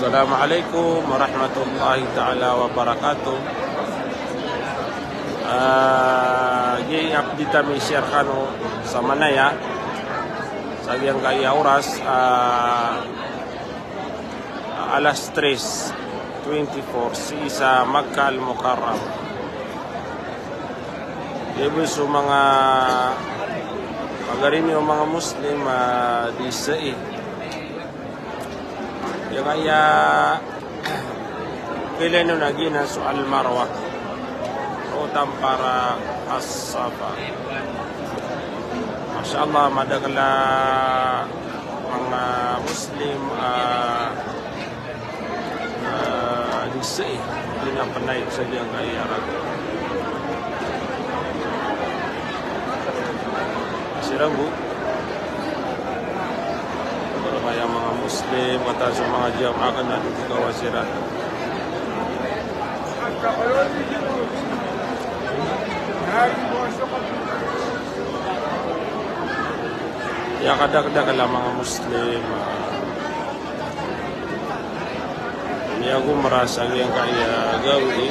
Assalamualaikum warahmatullahi ta'ala wabarakatuh. Jadi update kami share kanu sa Manaya sa yang kaya oras alas 3:24 sa Makkah Al-Mukarram. Ibu sa mga pagarin yung mga Muslim di Sa'i. Yung kaya kailan nung nagina sa Al-Marwa rutan para as-Safa. Masya Allah, madagala mga Muslim di Sa'i. Hindi na panay sa diyang kaya Sirabu para mga Muslim kata sa mga jamaah akan natin kawasiran ya kada-kada mga Muslim ya aku merasa yang kaya gawi